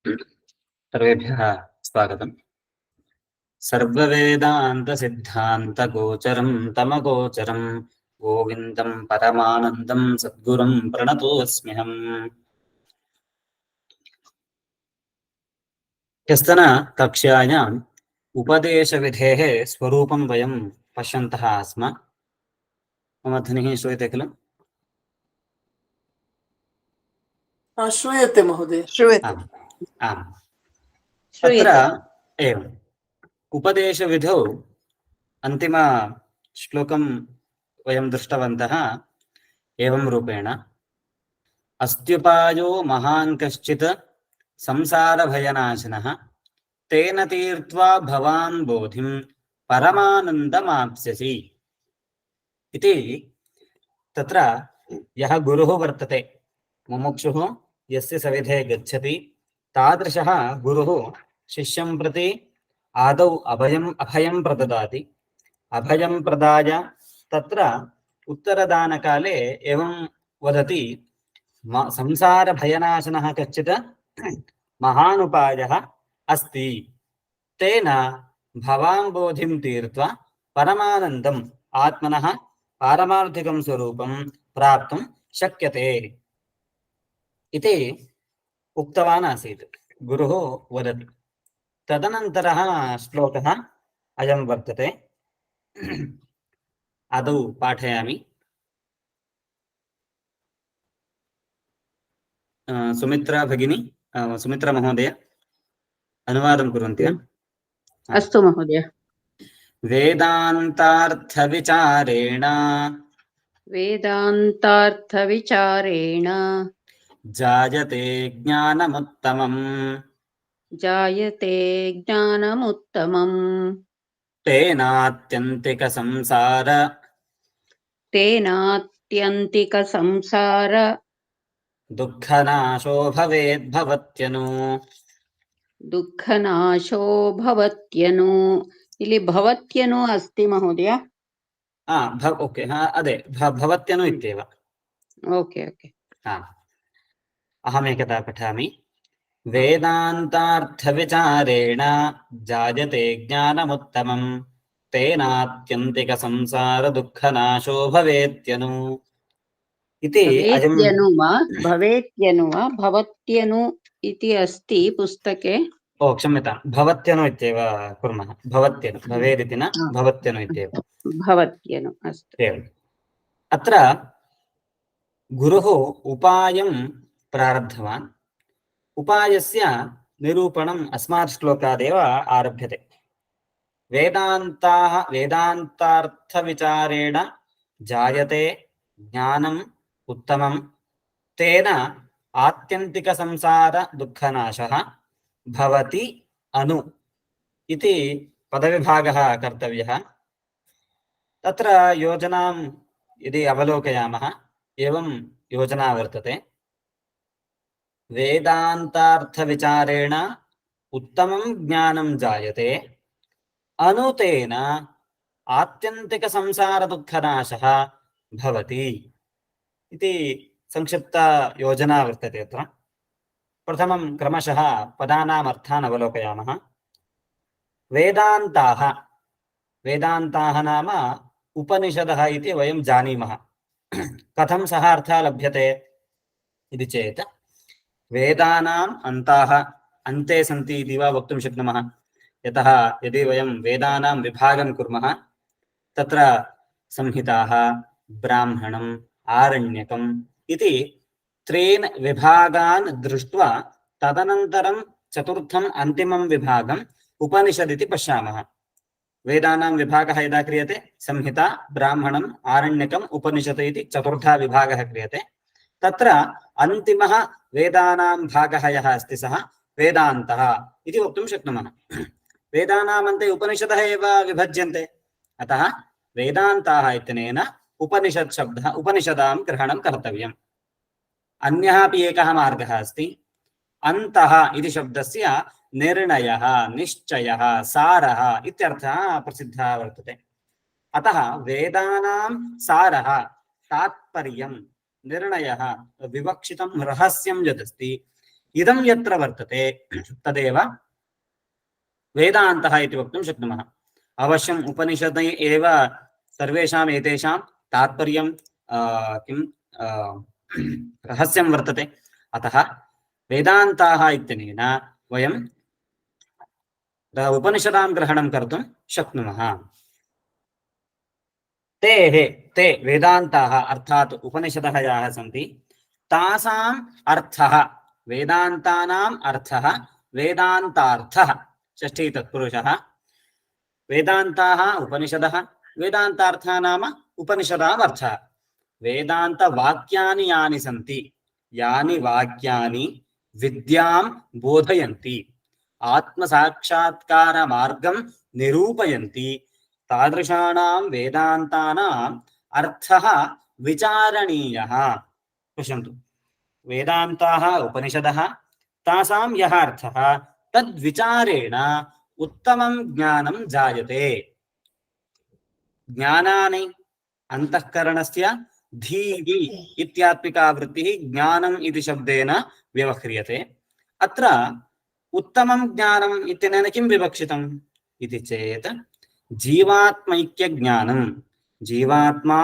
सर्वेभ्यः स्वागतम्। सर्ववेदान्तसिद्धान्तगोचरं तमगोचरं गोविन्दं परमानन्दं सद्गुरुं प्रणतोऽस्म्यहम्। ह्यस्तन कक्ष्यायाम् उपदेशविधेः स्वरूपं वयं पश्यन्तः आस्म। मम ध्वनिः श्रूयते खलु? श्रूयते महोदय। आम् आम्। अत्र एवम् उपदेशविधौ अन्तिमश्लोकं वयं दृष्टवन्तः एवं रूपेण। अस्त्युपायो महान् कश्चित् संसारभयनाशनः तेन तीर्त्वा भवान् बोधिं परमानन्दमाप्स्यसि इति। तत्र यः गुरुः वर्तते, मुमुक्षुः यस्य सविधे गच्छति, तादृशः गुरुः शिष्यं प्रति आदौ अभयं प्रददाति। अभयं प्रदाय तत्र उत्तरदानकाले एवं वदति, संसारभयनाशनः कश्चित् महानुपायः अस्ति, तेन भवान् बोधिं तीर्त्वा परमानन्दम् आत्मनः पारमार्थिकं स्वरूपं प्राप्तुं शक्यते इति उक्तवान् आसीत्, गुरुः वदति। तदनन्तरः श्लोकः अयं वर्तते। आदौ पाठयामि। सुमित्रा भगिनी, सुमित्रा महोदय अनुवादं कुर्वन्ति वा? अस्तु महोदय। वेदान्तार्थविचारेण जायते ज्ञानमुत्तमम् तेनात्यन्तिकसंसार दुःखनाशो भवेद्भवत्यनु ಇಲ್ಲಿ ಭವತ್ಯನು अस्ति महोदय। ओके, अदे भवत्यनु इत्येव। Okay okay. अहमेकदा पठामि। वेदान्तार्थविचारेण जायते ज्ञानमुत्तमम् तेनात्यन्तिकसंसार दुःखनाशो भवेत्यनु इति। भवेत्यनु वा भवत्यनु इति अस्ति पुस्तके। क्षम्यतां, भवत्यनु इत्येव कुर्मः। भवत्यनु भवेदिति न, भवत्यनु इत्येव। भवत्यनु अस्तु। एवम्। अत्र गुरुः उपायं प्रारब्धवान्। उपायस्य निरूपणम् अस्मात् श्लोकादेव आरभ्यते। वेदान्तार्थविचारेण जायते ज्ञानम् उत्तमं तेन आत्यन्तिकसंसार दुःखनाशः भवति अनु इति पदविभागः कर्तव्यः। तत्र योजनां यदि अवलोकयामः, एवं योजना वर्तते। वेदान्तार्थविचारेण उत्तमं ज्ञानं जायते अनुतेन आत्यन्तिकसंसारदुःखनाशः भवति इति संक्षिप्ता योजना वर्तते। अत्र प्रथमं क्रमशः पदानाम् अर्थान् अवलोकयामः। वेदान्ताः नाम उपनिषदः इति वयं जानीमः। कथं सः अर्थः लभ्यते इति चेत्, वेदानाम् अन्ताः अन्ते सन्ति इति वा वक्तुं शक्नुमः। यतः यदि वयं वेदानां विभागं कुर्मः, तत्र संहिताः, ब्राह्मणम्, आरण्यकम् इति त्रीन् विभागान् दृष्ट्वा तदनन्तरं चतुर्थम् अन्तिमं विभागम् उपनिषदिति पश्यामः। वेदानां विभागः यदा क्रियते, संहिता, ब्राह्मणम्, आरण्यकम्, उपनिषत् इति चतुर्था विभागः क्रियते। तत्र अन्तिमः वेदानां भागः यः अस्ति सः वेदान्तः इति वक्तुं शक्नुमः। वेदानाम् अन्ते उपनिषदः एव विभज्यन्ते, अतः वेदान्ताः इत्यनेन उपनिषत् शब्दः, उपनिषदां ग्रहणं कर्तव्यम्। अन्यः अपि एकः मार्गः अस्ति। अन्तः इति शब्दस्य निर्णयः, निश्चयः, सारः इत्यर्थः प्रसिद्धः वर्तते। अतः वेदानां सारः, तात्पर्यं, निर्णयः, विवक्षितं रहस्यं यदस्ति, इदं यत्र वर्तते तदेव वेदान्तः इति वक्तुं शक्नुमः। अवश्यम् उपनिषदे एव सर्वेषाम् एतेषां तात्पर्यं किं रहस्यं वर्तते। अतः वेदान्ताः इत्यनेन वयं उपनिषदां ग्रहणं कर्तुं शक्नुमः। ते वेदान्ताः अर्थात् उपनिषदः याः सन्ति तासाम् अर्थः वेदान्तानाम् अर्थः वेदान्तार्थः षष्ठी तत्पुरुषः वेदान्ताः उपनिषदः वेदान्तार्थः नाम उपनिषदाम् अर्थः वेदान्तवाक्यानि यानि सन्ति यानि वाक्यानि विद्यां बोधयन्ति आत्मसाक्षात्कारमार्गं निरूपयन्ति तादृशानां वेदान्तानाम् अर्थः विचारणीयः। पश्यन्तु वेदान्ताः उपनिषदः तासां यः अर्थः तद्विचारेण उत्तमं ज्ञानं जायते। ज्ञानानि अंतःकरणस्य धीः इत्यात्मिका वृत्तिः ज्ञानम् इति शब्देन व्यवह्रियते। अत्र उत्तमं ज्ञानम् इत्यनेन किं विवक्षितम् इति चेत् जीवात्मैक्यज्ञानं जीवात्मा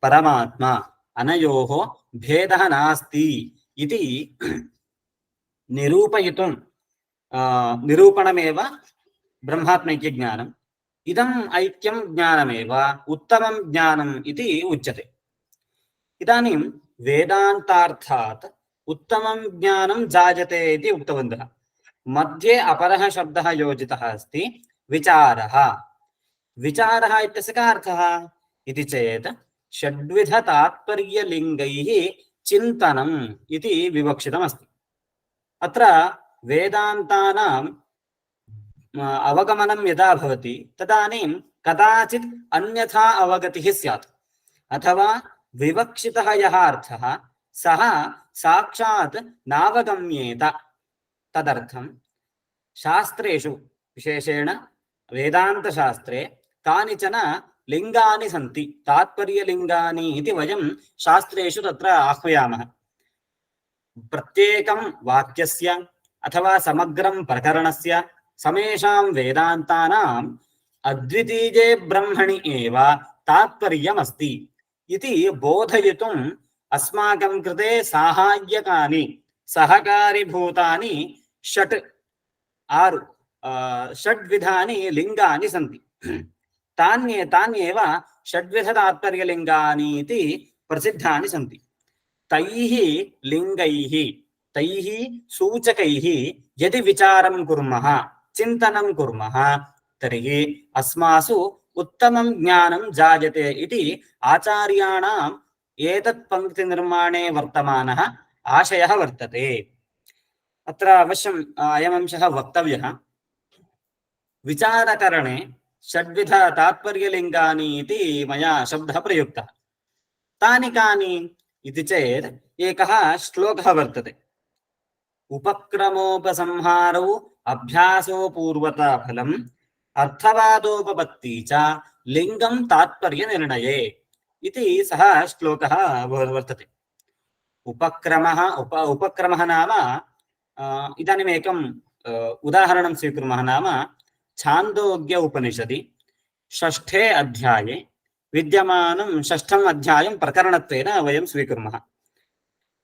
परमात्मा अनयोः भेदः नास्ति इति निरूपणमेव ब्रह्मात्मैक्यज्ञानम्। इदम् ऐक्यं ज्ञानमेव उत्तमं ज्ञानम् इति उच्यते। इदानीं वेदान्तार्थात् उत्तमं ज्ञानं जायते इति उक्तवन्तः। मध्ये अपरः शब्दः योजितः अस्ति विचारः। विचारः इत्यस्य का अर्थः इति चेत् षड्विधतात्पर्यलिङ्गैः चिन्तनम् इति विवक्षितमस्ति। अत्र वेदान्तानाम् अवगमनं यदा भवति तदानीं कदाचित् अन्यथा अवगतिः स्यात् अथवा विवक्षितः यः अर्थः सः साक्षात् नावगम्येत। तदर्थं शास्त्रेषु विशेषेण वेदान्तशास्त्रे कानिचन लिङ्गानि सन्ति तात्पर्यलिङ्गानि इति वयं शास्त्रेषु तत्र आह्वयामः। प्रत्येकं वाक्यस्य अथवा समग्रं प्रकरणस्य समेषां वेदान्तानाम् अद्वितीये ब्रह्मणि एव तात्पर्यमस्ति इति बोधयितुम् अस्माकं कृते साहाय्यकानि सहकारीभूतानि षड्विधानि लिङ्गानि सन्ति। तान्येव षड्विधतात्पर्यलिङ्गानि इति प्रसिद्धानि सन्ति। तैः लिङ्गैः तैः सूचकैः यदि विचारं कुर्मः चिन्तनं कुर्मः तर्हि अस्मासु उत्तमं ज्ञानं जायते इति आचार्याणाम् एतत् पङ्क्तिनिर्माणे वर्तमानः आशयः वर्तते। अत्र अवश्यम् अयमंशः वक्तव्यः। विचारकरणे षड्विध तात्पर्यलिङ्गानि इति मया शब्दः प्रयुक्तः। तानि कानि इति चेत् एकः श्लोकः वर्तते। उपक्रमोपसंहारौ अभ्यासो पूर्वता फलम् अर्थवादोपपत्ति च लिङ्गं तात्पर्यनिर्णये इति सः श्लोकः वर्तते। उपक्रमः नाम इदानीम् एकम् उदाहरणं स्वीकुर्मः। नाम छान्दोग्य उपनिषदि षष्ठे अध्याये विद्यमानं षष्ठम् अध्यायं प्रकरणत्वेन वयं स्वीकुर्मः।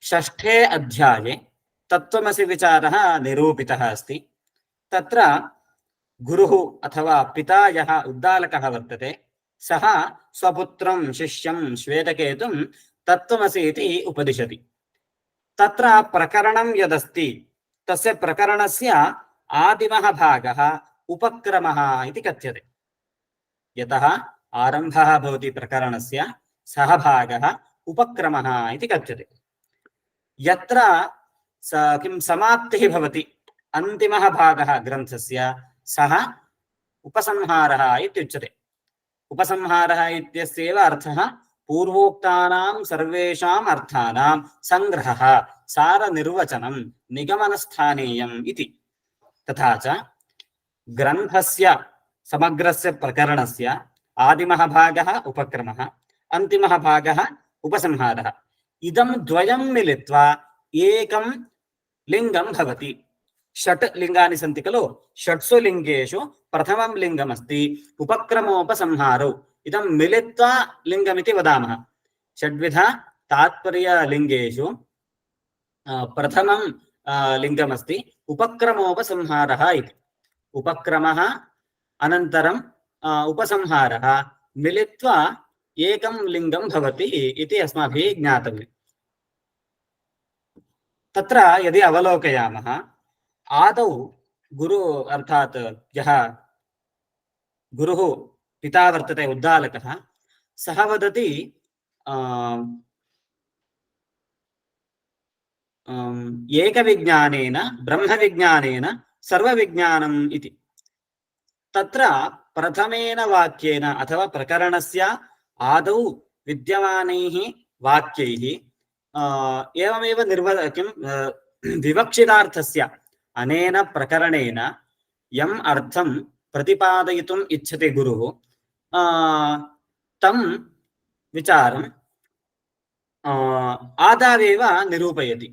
षष्ठे अध्याये तत्त्वमसि विचारः निरूपितः अस्ति। तत्र गुरुः अथवा पिता यः उद्दालकः वर्तते सः स्वपुत्रं शिष्यं श्वेतकेतुं तत्त्वमसि इति उपदिशति। तत्र प्रकरणं यदस्ति तस्य प्रकरणस्य आदिमः भागः उपक्रमः इति कथ्यते। यतः आरम्भः भवति प्रकरणस्य सः भागः उपक्रमः इति कथ्यते। यत्र समाप्तिः भवति अन्तिमः भागः ग्रन्थस्य सः उपसंहारः इत्युच्यते। उपसंहारः इत्यस्यैव अर्थः पूर्वोक्तानां सर्वेषाम् अर्थानां संग्रहः सारनिर्वचनं निगमनस्थानीयम् इति। तथा च ग्रन्थस्य समग्रस्य प्रकरणस्य आदिमः भागः उपक्रमः अन्तिमः भागः उपसंहारः। इदं द्वयं मिलित्वा एकं लिंगं भवति। षट् लिंगानि सन्ति खलु, षट्सु लिंगेषु प्रथमं लिंगमस्ति उपक्रमोपसंहारौ। इदं मिलित्वा लिंगमिति वदामः। षड्विध तात्पर्यलिंगेषु प्रथमं लिंगमस्ति उपक्रमोपसंहारः इति। उपक्रमः अनन्तरं उपसंहारः मिलित्वा एकं लिंगं भवति इति अस्माभिः ज्ञातव्यम्। तत्र यदि अवलोकयामः, आदौ गुरु अर्थात् यः गुरुः पिता वर्तते उद्दालकः, सः वदति एकविज्ञानेन ब्रह्मविज्ञानेन सर्वविज्ञानम् इति। तत्र प्रथमेन वाक्येन अथवा प्रकरणस्य आदौ विद्यमानैः वाक्यैः एवमेव विवक्षितार्थस्य अनेन प्रकरणेन यम् अर्थं प्रतिपादयितुम् इच्छति गुरुः, तं विचारं आदावेव निरूपयति।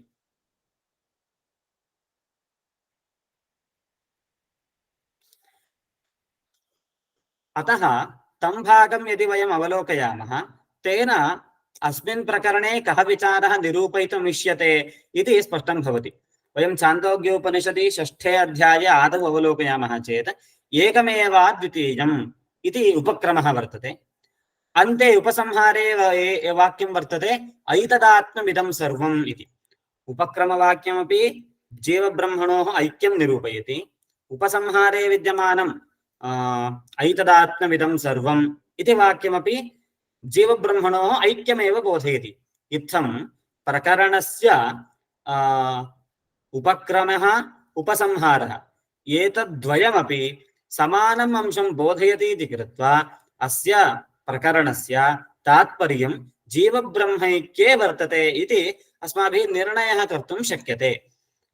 अतः तं भागं यदि वयम् अवलोकयामः, तेन अस्मिन् प्रकरणे कः विचारः निरूपयितुम् इष्यते इति स्पष्टं भवति। वयं छान्दोग्योपनिषदि 6 अध्याये आदौ अवलोकयामः चेत् एकमेवाद्वितीयम् इति उपक्रमः वर्तते। अन्ते उपसंहारे वाक्यं वर्तते ऐतदात्ममिदं सर्वम् इति। उपक्रमवाक्यमपि जीवब्रह्मणोः ऐक्यं निरूपयति, उपसंहारे विद्यमानं ऐतदात्ममिदं सर्वम् इति वाक्यमपि जीवब्रह्मणोः ऐक्यमेव बोधयति। इत्थं प्रकरणस्य उपक्रमः उपसंहारः एतद्द्वयमपि समानम् अंशं बोधयति इति कृत्वा अस्य प्रकरणस्य तात्पर्यं जीवब्रह्मैक्ये वर्तते इति अस्माभिः निर्णयः कर्तुं शक्यते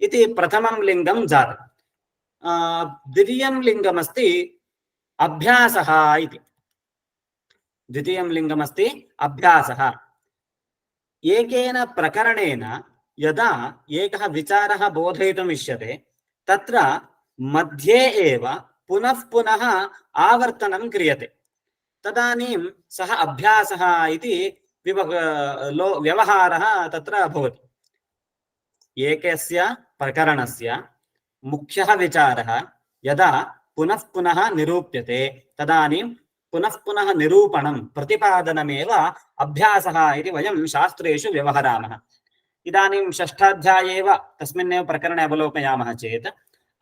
इति प्रथमं लिङ्गं जातम्। द्वितीयं लिङ्गमस्ति अभ्यासः इति। द्वितीयं लिङ्गमस्ति अभ्यासः। एकेन प्रकरणेन यदा एकः विचारः बोधयितुम् इष्यते, तत्र मध्ये एव पुनः पुनः आवर्तनं क्रियते, तदानीं सः अभ्यासः इति व्यवहारः तत्र भवति। एकस्य प्रकरणस्य मुख्यः विचारः यदा पुनः पुनः निरूप्यते, तदानीं पुनः पुनः निरूपणं प्रतिपादनमेव अभ्यासः इति वयं शास्त्रेषु व्यवहरामः। इदानीं 6 अध्याये एव तस्मिन्नेव प्रकरणे अवलोकयामः चेत्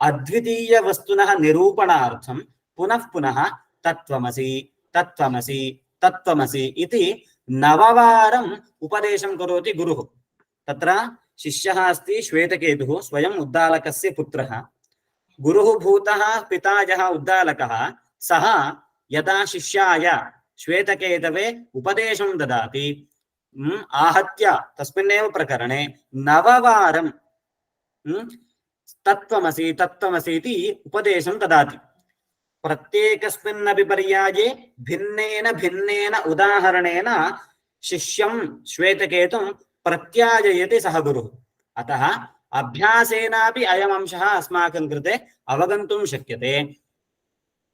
अद्वितीयवस्तुनः निरूपणार्थं पुनः पुनः तत्त्वमसि तत्त्वमसि तत्त्वमसि इति 9 वारम् उपदेशं करोति गुरुः। तत्र शिष्यः अस्ति श्वेतकेतुः, स्वयं उद्दालकस्य पुत्रः। गुरुः भूतः पिता यः उद्दालकः, सः यदा शिष्याय श्वेतकेतवे उपदेशं ददाति, आहत्य तस्मिन्नेव प्रकरणे 9 वारं तत्त्वमसि तत्त्वमसि इति उपदेशं ददाति। प्रत्येकस्मिन्नपि पर्याये भिन्नेन भिन्नेन उदाहरणेन शिष्यं श्वेतकेतुं प्रत्याजयति सः गुरुः। अतः अभ्यासेनापि अयम् अंशः अस्माकं कृते अवगन्तुं शक्यते।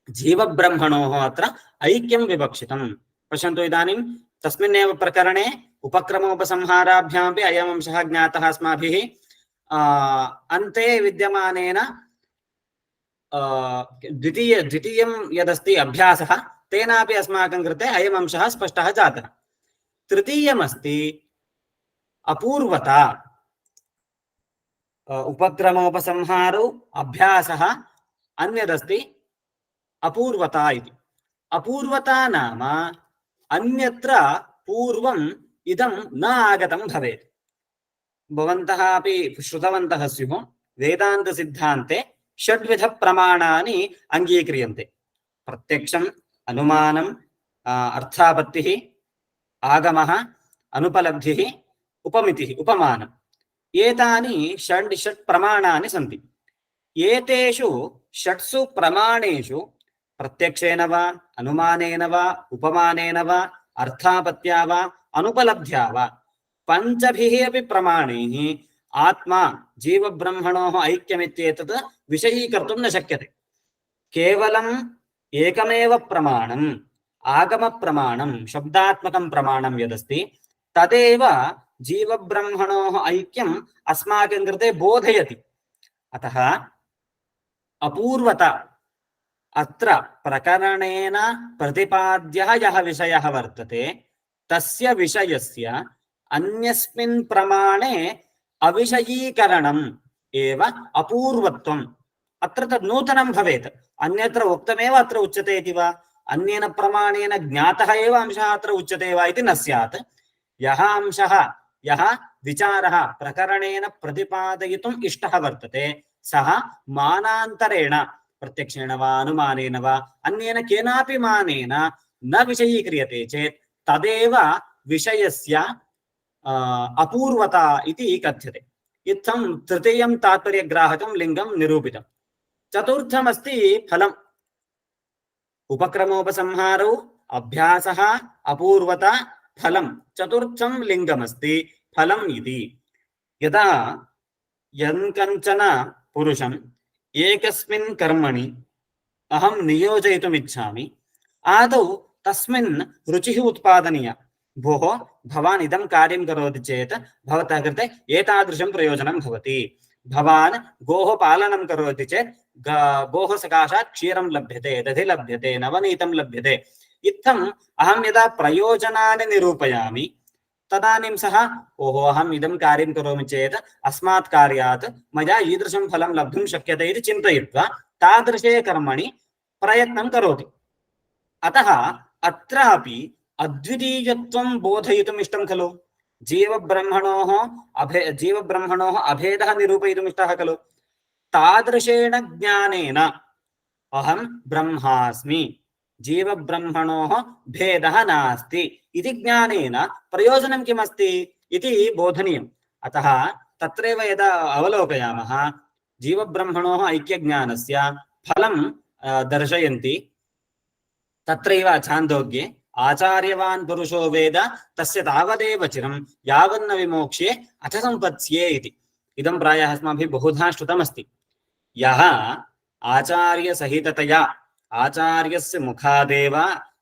जीवब्रह्मणोः अत्र ऐक्यं विवक्षितं। पश्यन्तु, इदानीं तस्मिन्नेव प्रकरणे उपक्रमोपसंहाराभ्यामपि अयम् अंशः ज्ञातः अस्माभिः। अन्ते विद्यमानेन द्वितीयं यदस्ति अभ्यासः, तेनापि अस्माकं कृते अयम् अंशः स्पष्टः जातः। तृतीयमस्ति अपूर्वता। उपक्रमोपसंहारौ अभ्यासः, अन्यदस्ति अपूर्वता इति। अपूर्वता नाम अन्यत्र पूर्वम् इदं न आगतं भवेत्। भवन्तः अपि श्रुतवन्तः स्युः, वेदान्तसिद्धान्ते 6 प्रमाणानि अङ्गीक्रियन्ते। प्रत्यक्षम्, अनुमानम्, अर्थापत्तिः, आगमः, अनुपलब्धिः, उपमितिः, उपमानम्। एतानि 6 प्रमाणानि सन्ति। एतेषु 6 प्रमाणेषु प्रत्यक्षेन वा, अनुमानेन वा, उपमानेन वा, अर्थापत्या वा, अनुपलब्ध्या वा 5 अपि प्रमाणैः आत्मा जीवब्रह्मणोः ऐक्यमित्येतत् विषयीकर्तुं न शक्यते। केवलम् एकमेव प्रमाणम् आगमप्रमाणं शब्दात्मकं प्रमाणं यदस्ति तदेव जीवब्रह्मणोः ऐक्यम् अस्माकं कृते बोधयति। अतः अपूर्वता अत्र प्रकरणेन प्रतिपाद्यः यः विषयः वर्तते तस्य विषयस्य अन्यस्मिन् प्रमाणे अविषयीकरणम् एव अपूर्वत्वम्। अत्र तद् नूतनं भवेत्। अन्यत्र उक्तमेव अत्र उच्यते इति वा, अन्येन प्रमाणेन ज्ञातः एव अंशः अत्र उच्यते वा इति न स्यात्। यः अंशः यः विचारः प्रकरणेन प्रतिपादयितुम् इष्टः वर्तते सः मानान्तरेण प्रत्यक्षेण वा अनुमानेन वा अन्येन केनापि मानेन न विषयीक्रियते चेत् तदेव विषयस्य अपूर्वता इति कथ्यते। इत्थं तृतीयं तात्पर्यग्राहकं लिङ्गं निरूपितं। चतुर्थमस्ति फलम्। उपक्रमोपसंहारौ अभ्यासः अपूर्वता फलं चतुर्थं लिङ्गमस्ति फलम् इति। यदा यन्कञ्चन पुरुषम् एकस्मिन् कर्मणि अहं नियोजयितुम् इच्छामि आदौ तस्मिन् रुचिः उत्पादनीया। भोः भवान् इदं कार्यं करोति चेत् भवतः कृते एतादृशं प्रयोजनं भवति। भवान् गोः पालनं करोति चेत् गोः सकाशात् क्षीरं लभ्यते, दधि लभ्यते, नवनीतं लभ्यते। इत्थम् अहं यदा प्रयोजनानि निरूपयामि तदानीं सः ओहो अहम् इदं कार्यं करोमि चेत् अस्मात् कार्यात् मया ईदृशं फलं लब्धुं शक्यते इति चिन्तयित्वा तादृशे कर्मणि प्रयत्नं करोति। अतः अत्रापि अद्वितीयत्वं बोधयितुम् इष्टं खलु। जीवब्रह्मणोः अभेदः निरूपयितुम् इष्टः खलु। तादृशेण ज्ञानेन अहं ब्रह्मास्मि, जीवब्रह्मणोः भेदः नास्ति इति ज्ञानेन प्रयोजनं किमस्ति इति बोधनीयम्। अतः तत्रैव यदा अवलोकयामः जीवब्रह्मणोः ऐक्यज्ञानस्य फलं दर्शयन्ति। तत्रैव छान्दोग्ये आचार्यवान् पुरुषो वेद तस्य तावदेव चिरं यावन्न विमोक्ष्ये अथ सम्पत्स्ये इति। इदं प्रायः अस्माभिः बहुधा श्रुतमस्ति। यः आचार्यसहिततया आचार्यस्य मुखादेव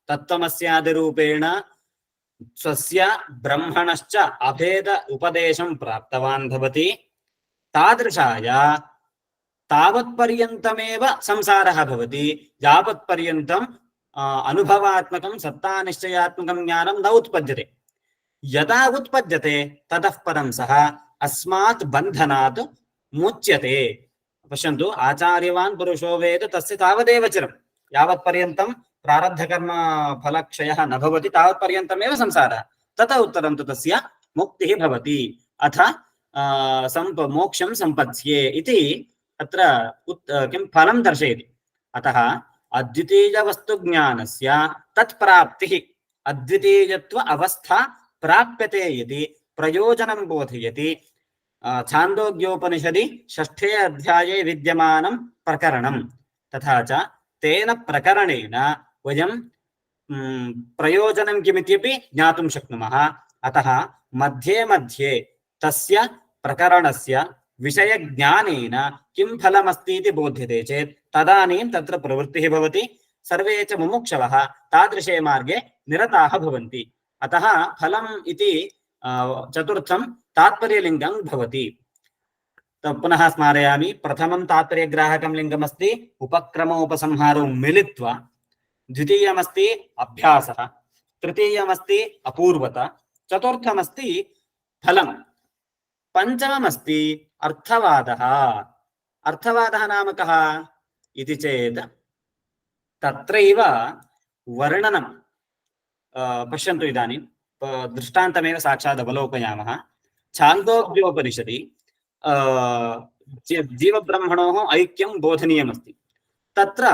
तत्त्वमस्यादिरूपेण स्वस्य ब्रह्मणश्च अभेद उपदेशं प्राप्तवान् भवति तादृशाय तावत्पर्यन्तमेव संसारः भवति यावत्पर्यन्तम् अनुभवात्मकं सत्तानिश्चयात्मकं ज्ञानं न उत्पद्यते। यदा उत्पद्यते ततः परं सः अस्मात् बन्धनात् मुच्यते। पश्यन्तु, आचार्यवान् पुरुषो वेद तस्य तावदेव चिरं यावत्पर्यन्तं प्रारब्धकर्म फलक्षयः न भवति तावत्पर्यन्तमेव संसारः। ततः उत्तरं तु तस्य मुक्तिः भवति, अथ मोक्षं सम्पत्स्ये इति अत्र किं फलं दर्शयति। अतः अद्वितीयवस्तुज्ञानस्य तत्प्राप्तिः अद्वितीयत्व अवस्था प्राप्यते यदि प्रयोजनं बोधयति छान्दोग्योपनिषदि 6 अध्याये विद्यमानं प्रकरणं। तथा च तेन प्रकरणेन वयं प्रयोजनं किमित्यपि ज्ञातुं शक्नुमः। अतः मध्ये मध्ये तस्य प्रकरणस्य विषयज्ञानेन किं फलमस्ति इति बोध्यते चेत् तदानीं तत्र प्रवृत्तिः भवति। सर्वे च मुमुक्षवः तादृशे मार्गे निरताः भवन्ति। अतः फलम् इति चतुर्थं तात्पर्यलिङ्गं भवति। पुनः स्मारयामि, प्रथमं तात्पर्यग्राहकं लिङ्गमस्ति उपक्रमोपसंहारौ मिलित्वा, द्वितीयमस्ति अभ्यासः, तृतीयमस्ति अपूर्वता, चतुर्थमस्ति फलं, पञ्चममस्ति अर्थवादः। अर्थवादः नाम कः इति चेत् तत्रैव वर्णनं पश्यन्तु। इदानीं दृष्टान्तमेव साक्षात् अवलोकयामः। छान्दोग्योपनिषदि जीवब्रह्मणोः ऐक्यं बोधनीयमस्ति। तत्र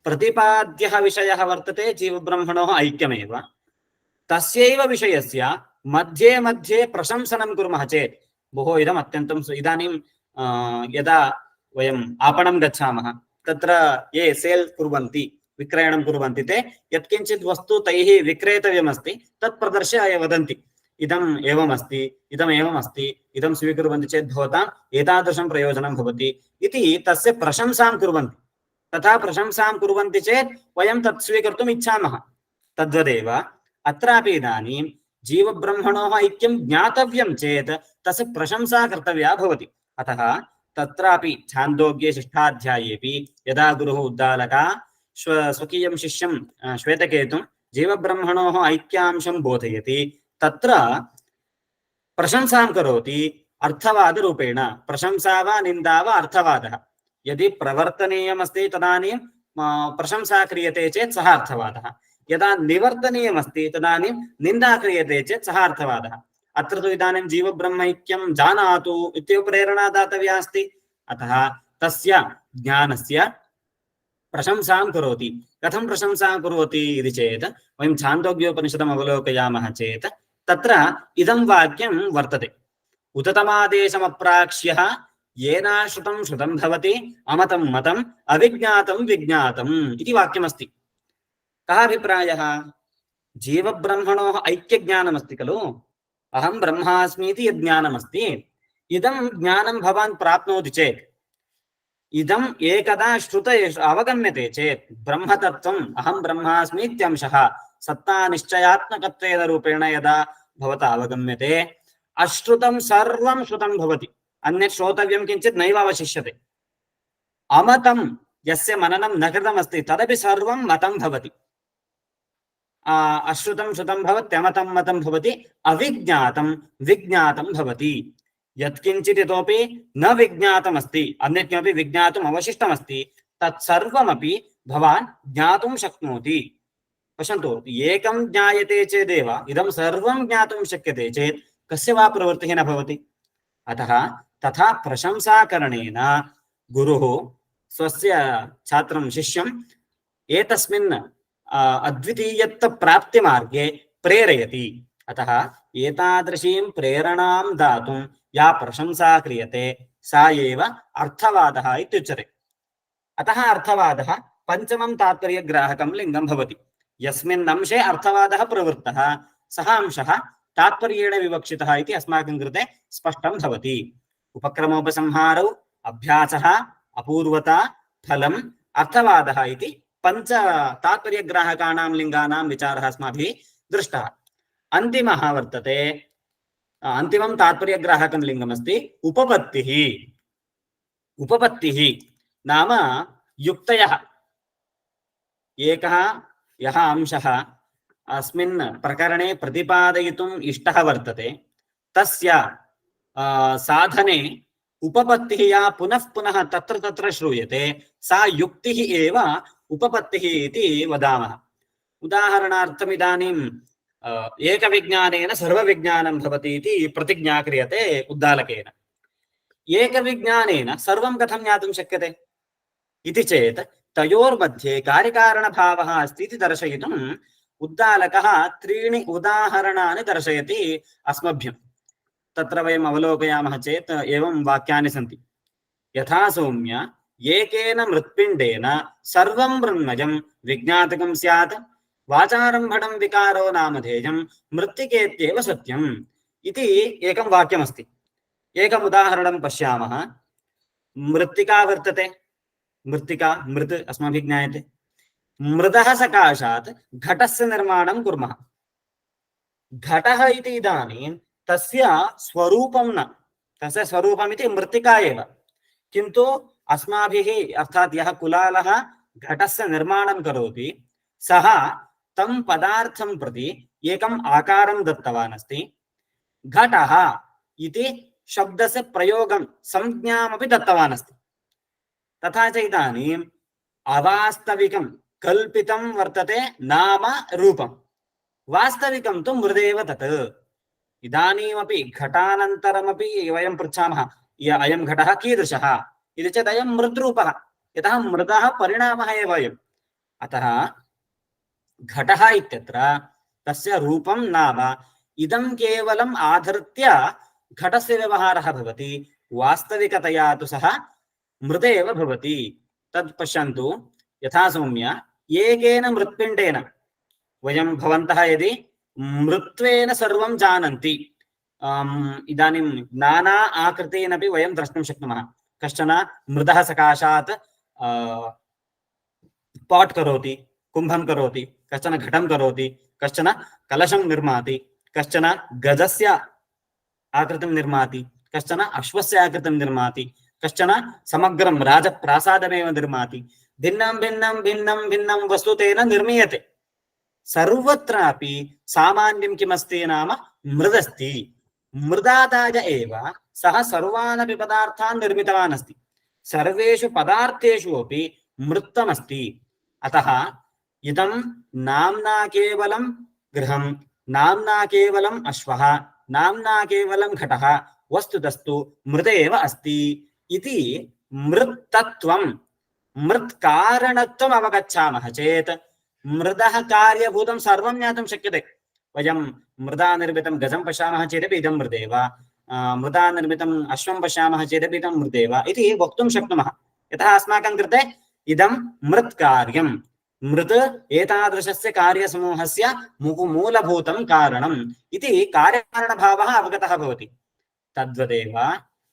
प्रतिपाद्यः विषयः वर्तते जीवब्रह्मणोः ऐक्यमेव। तस्यैव विषयस्य मध्ये मध्ये प्रशंसनं कुर्मः चेत् भोः इदम् अत्यन्तं इदानीं यदा वयम् आपणं गच्छामः तत्र ये सेल् कुर्वन्ति विक्रयणं कुर्वन्ति ते यत्किञ्चित् वस्तु तैः विक्रेतव्यमस्ति तत् प्रदर्श्य वदन्ति इदम् एवमस्ति, इदम् एवमस्ति, इदं स्वीकुर्वन्ति चेत् भवताम् एतादृशं प्रयोजनं भवति इति तस्य प्रशंसां कुर्वन्ति। तथा प्रशंसां कुर्वन्ति चेत् वयं तत् स्वीकर्तुम् इच्छामः। तद्वदेव अत्रापि इदानीं जीवब्रह्मणोः ऐक्यं ज्ञातव्यं चेत् तस्य प्रशंसा कर्तव्या भवति। अतः तत्रापि छान्दोग्ये षष्ठाध्यायेपि यदा गुरुः उद्दालकः स्वकीयं शिष्यं श्वेतकेतुं जीवब्रह्मणोः ऐक्यांशं बोधयति, तत्र प्रशंसां करोति अर्थवादरूपेण। प्रशंसा वा निन्दा वा अर्थवादः। यदि प्रवर्तनीयमस्ति तदानीं प्रशंसा क्रियते चेत् सः अर्थवादः, यदा निवर्तनीयमस्ति तदानीं निन्दा क्रियते चेत् सः अर्थवादः। अत्र तु इदानीं जीवब्रह्मैक्यं जानातु इत्येव प्रेरणा दातव्या अस्ति। अतः तस्य ज्ञानस्य प्रशंसां करोति। कथं प्रशंसां करोति इति चेत् वयं छान्दोग्योपनिषदम् अवलोकयामः चेत् तत्र इदं वाक्यं वर्तते, उततमादेशमप्राक्ष्यः येनाश्रुतं श्रुतं भवति अमतं मतम् अविज्ञातं विज्ञातम् इति वाक्यमस्ति। कः अभिप्रायः? जीवब्रह्मणोः ऐक्यज्ञानमस्ति खलु, अहं ब्रह्मास्मि इति यज्ञानमस्ति, इदं ज्ञानं भवान् प्राप्नोति चेत्, इदम् एकदा श्रुत अवगम्यते चेत् ब्रह्मतत्त्वम् अहं ब्रह्मास्मि इत्यंशः सत्तानिश्चयात्मकत्वेन रूपेण यदा भवता अवगम्यते, अश्रुतं सर्वं श्रुतं भवति, अन्यत् श्रोतव्यं किञ्चित् नैव अवशिष्यते। अमतं यस्य मननं न कृतमस्ति तदपि सर्वं मतं भवति। अश्रुतं श्रुतं भवत्यमतं मतं भवति, अविज्ञातं विज्ञातं भवति। यत्किञ्चित् इतोपि न विज्ञातमस्ति, अन्यत् किमपि विज्ञातुम् अवशिष्टमस्ति, तत्सर्वमपि भवान् ज्ञातुं शक्नोति। पश्यन्तु, एकं ज्ञायते चेदेव इदं सर्वं ज्ञातुं शक्यते चेत् कस्य वा प्रवृत्तिः न भवति। अतः तथा प्रशंसाकरणेन गुरुः स्वस्य छात्रं शिष्यं एतस्मिन् अद्वितीयत्वप्राप्तिमार्गे प्रेरयति। अतः एतादृशीं प्रेरणां दातुं या प्रशंसा क्रियते सा एव अर्थवादः इत्युच्यते। अतः अर्थवादः पञ्चमं तात्पर्यग्राहकं लिङ्गं भवति। यस्मिन् अंशे अर्थवादः प्रवृत्तः सः अंशः तात्पर्येण विवक्षितः इति अस्माकं कृते स्पष्टं भवति। उपक्रमोपसंहारौ अभ्यासः, अपूर्वता, फलम्, अर्थवादः इति पञ्च तात्पर्यग्राहकाणां लिङ्गानां विचारः अस्माभिः दृष्टः। अन्तिमः वर्तते, अन्तिमं तात्पर्यग्राहकं लिङ्गमस्ति उपपत्तिः। उपपत्तिः नाम युक्तयः। एकः यः अंशः अस्मिन् प्रकरणे प्रतिपादयितुम् इष्टः वर्तते, तस्य साधने उपपत्तिः या पुनः पुनः तत्र तत्र श्रूयते, सा युक्तिः एव उपपत्तिः इति वदामः। उदाहरणार्थम् इदानीम् एकविज्ञानेन सर्वविज्ञानं भवति इति प्रतिज्ञा क्रियते उद्दालकेन। एकविज्ञानेन सर्वं कथं ज्ञातुं शक्यते इति चेत् तयोर्मध्ये कार्यकारणभावः अस्ति इति दर्शयितुम् उद्दालकः त्रीणि उदाहरणानि दर्शयति अस्मभ्यं। तत्र वयम् अवलोकयामः चेत् एवं वाक्यानि सन्ति। यथा सौम्य एकेन मृत्पिण्डेन सर्वं मृण्मयं विज्ञातकं स्यात्, वाचारम्भणं विकारो नामधेयं मृत्तिकेत्येव सत्यम् इति एकं वाक्यमस्ति। एकम् उदाहरणं पश्यामः। मृत्तिका वर्तते, मृत्तिका मृत् अस्माभिः ज्ञायते। मृदः सकाशात् घटस्य निर्माणं कुर्मः। घटः इति इदानीं तस्य स्वरूपं न, तस्य स्वरूपमिति मृत्तिका एव, किन्तु अस्माभिः अर्थात् यः कुलालः घटस्य निर्माणं करोति सः तं पदार्थं प्रति एकम् आकारं दत्तवान् अस्ति। घटः इति शब्दस्य प्रयोगं संज्ञामपि दत्तवान् अस्ति। तथा च इदानीम् अवास्तविकं कल्पितं वर्तते नाम रूपं, वास्तविकं तु मृदेव तत्। इदानीमपि घटानन्तरमपि वयं पृच्छामः अयं घटः कीदृशः इति चेत् अयं मृद्रूपः, यतः मृदः परिणामः एव अयम्। अतः घटः इत्यत्र तस्य रूपं नाम इदं केवलम् आधृत्य घटस्य व्यवहारः भवति, वास्तविकतया तु सः मृदेव भवति। तत् पश्यन्तु। यथा सौम्य एकेन मृत्पिण्डेन, वयं भवन्तः यदि मृत्वेन सर्वं जानन्ति। इदानीं नाना आकृतेनपि वयं द्रष्टुं शक्नुमः। कश्चन मृदः सकाशात् पाट् करोति, कुम्भं करोति, कश्चन घटं करोति, कश्चन कलशं निर्माति, कश्चन गजस्य आकृतिं निर्माति, कश्चन अश्वस्य आकृतिं निर्माति, कश्चन समग्रं राजप्रासादमेव निर्माति। भिन्नं भिन्नं भिन्नं भिन्नं वस्तु तेन निर्मीयते। सर्वत्रापि सामान्यं किमस्ति नाम मृदस्ति। मृदादाय एव सः सर्वानपि पदार्थान् निर्मितवान् अस्ति। सर्वेषु पदार्थेषु अपि मृत्तमस्ति। अतः इदं नाम्ना केवलं गृहं, नाम्ना केवलम् अश्वः, नाम्ना केवलं घटः, वस्तुतस्तु मृदेव अस्ति इति मृत्तत्वं मृत्कारणत्वम् अवगच्छामः चेत् मृदः कार्यभूतं सर्वं ज्ञातुं शक्यते। वयं मृदा निर्मितं गजं पश्यामः चेदपि इदं मृदेव, मृदा निर्मितम् अश्वं पश्यामः चेदपि इदं मृदेव इति वक्तुं शक्नुमः। यतः अस्माकं कृते इदं मृत्कार्यं, मृत् एतादृशस्य कार्यसमूहस्य मूलभूतं कारणम् इति कार्यकारणभावः अवगतः भवति। तद्वदेव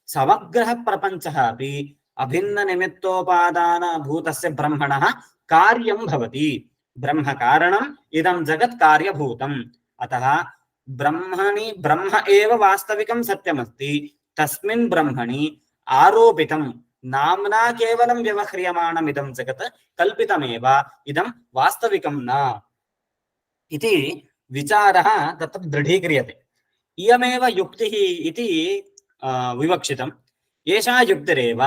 समग्रः प्रपञ्चः अपि अभिन्ननिमित्तोपादानभूतस्य ब्रह्मणः कार्यं भवति। ब्रह्म कारणम् इदं जगत् कार्यभूतम्। अतः ब्रह्मणि ब्रह्म एव वास्तविकं सत्यमस्ति। तस्मिन् ब्रह्मणि आरोपितं नाम्ना केवलं व्यवह्रियमाणम् इदं जगत् कल्पितमेव, इदं वास्तविकं न इति विचारः तत्र दृढीक्रियते। इयमेव युक्तिः इति विवक्षितम्। एषा युक्तिरेव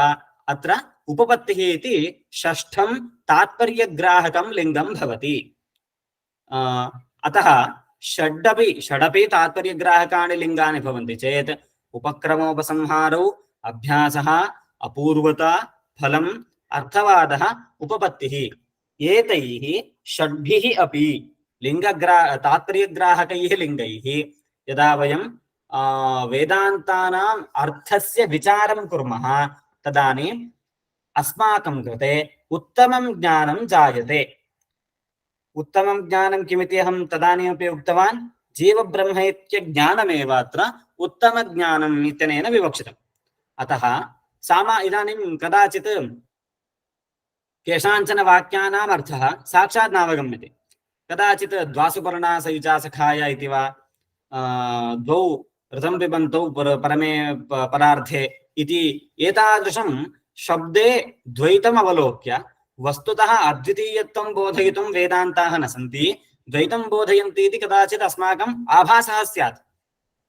अत्र उपपत्तिः इति षष्ठं तात्पर्यग्राहकं लिङ्गं भवति। अतः षडपि तात्पर्यग्राहकाणि लिङ्गानि भवन्ति चेत् उपक्रमोपसंहारौ अभ्यासः, अपूर्वता, फलम्, अर्थवादः, उपपत्तिः, एतैः षड्भिः अपि तात्पर्यग्राहकैः लिङ्गैः यदा वयं वेदान्तानाम् अर्थस्य विचारं कुर्मः तदानीम् अस्माकं कृते उत्तमं ज्ञानं जायते। उत्तमं ज्ञानं किमिति अहं तदानीमपि उक्तवान्। जीवब्रह्मैक्य ज्ञानमेव अत्र उत्तमज्ञानम् इत्यनेन विवक्षितम्। अतः इदानीं कदाचित् केषाञ्चन वाक्यानाम् अर्थः साक्षात् नावगम्यते। कदाचित् द्वासुपर्णा सयुजा सखाय इति वा, द्वौ रथं पिबन्तौ परमे परार्थे इति एतादृशं शब्दे द्वैतम् अवलोक्य वस्तुतः अद्वितीयत्वं बोधयितुं वेदान्ताः न सन्ति, द्वैतं बोधयन्ति इति कदाचित् अस्माकम् आभासः स्यात्।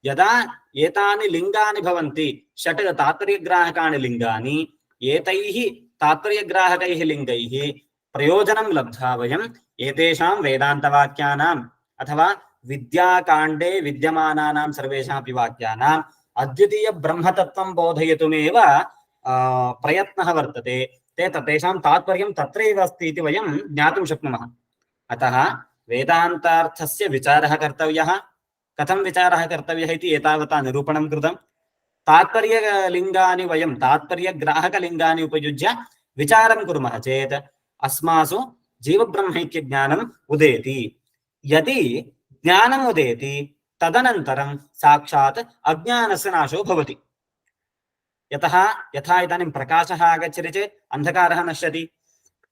यदा एतानि लिङ्गानि भवन्ति, षट् तात्पर्यग्राहकाणि लिङ्गानि, एतैः तात्पर्यग्राहकैः लिङ्गैः प्रयोजनं लब्ध्वा वयम् एतेषां वेदान्तवाक्यानाम् अथवा विद्याकाण्डे विद्यमानानां सर्वेषामपि वाक्यानाम् अद्वितीयब्रह्मतत्त्वं बोधयितुमेव प्रयत्नः वर्तते। तेषां तात्पर्यं तत्रैव अस्ति इति वयं ज्ञातुं शक्नुमः। अतः वेदान्तार्थस्य विचारः कर्तव्यः। कथं विचारः कर्तव्यः इति एतावता निरूपणं कृतं। तात्पर्यलिङ्गानि वयं तात्पर्यग्राहकलिङ्गानि उपयुज्य विचारं कुर्मः चेत् अस्मासु जीवब्रह्मैक्यज्ञानम् उदेति। यदि ज्ञानम् उदेति तदनन्तरं साक्षात् अज्ञानस्य नाशो भवति। यथा इदानीं प्रकाशः आगच्छति चेत् अन्धकारः नश्यति।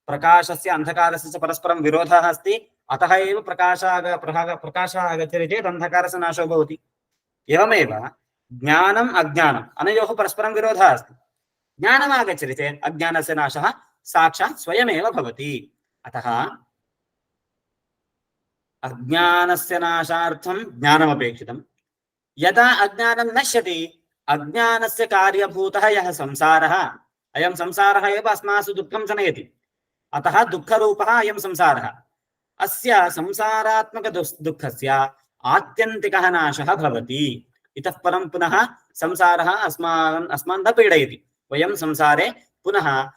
प्रकाशस्य अन्धकारस्य च परस्परं विरोधः अस्ति। अतः एव प्रकाशः आगच्छति चेत् अन्धकारस्य नाशो भवति। एवमेव ज्ञानम् अज्ञानम् अनयोः परस्परं विरोधः अस्ति। ज्ञानम् आगच्छति चेत् अज्ञानस्य नाशः साक्षात् स्वयमेव भवति। अतः अज्ञानस्य नाशार्थं ज्ञानमपेक्षितं। यदा अज्ञानं नश्यति, अज्ञानस्य कार्यभूतः यः संसारः, अयं संसारः एव अस्मासु दुःखं जनयति। अतः दुःखरूपः अयं संसारः। अस्य संसारात्मकदुःखस्य आत्यन्तिकः नाशः भवति। इतः परं पुनः संसारः अस्मान् न पीडयति। वयं संसारे पुनः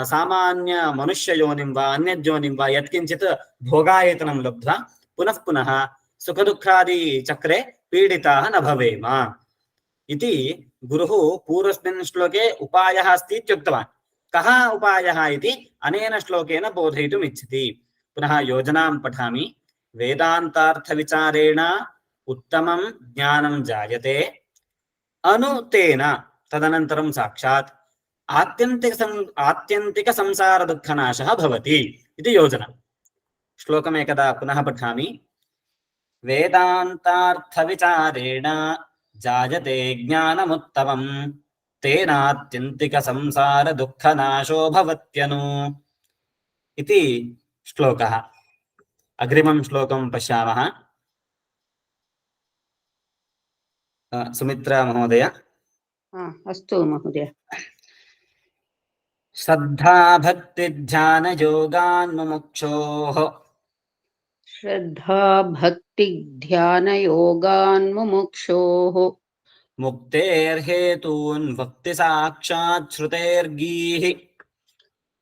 सामान्य मनुष्ययोनिं वा अन्ययोनिं वा यत्किञ्चित् भोगायतनं लब्ध्वा पुनः पुनः सुखदुःखादि चक्रे पीडिताः न भवेम इति गुरुः पूर्वस्मिन् श्लोके उपायः अस्ति इत्युक्तवान्। कः उपायः इति अनेन श्लोकेन बोधयितुम् इच्छति। पुनः योजनां पठामि। वेदान्तार्थविचारेण उत्तमं ज्ञानं जायते अनु तेन तदनन्तरं साक्षात् आत्यन्तिकसंसारदुःखनाशः भवति इति योजना। श्लोकमेकदा पुनः पठामि। वेदान्तार्थविचारेण जायते ज्ञानमुत्तमं तेनात्यन्तिकसंसारदुःखनाशो भवत्यनु इति श्लोकः। अग्रिमं श्लोकं पश्यामः। सुमित्रा महोदय। अस्तु महोदय। श्रद्धा भक्तिध्यानयोगान् मुमुक्षोः श्रद्धा भक्ति ध्यान योगान् मुमुक्षोः मुक्तेर्हेतून् भक्ति साक्षात् श्रुतेर्गीः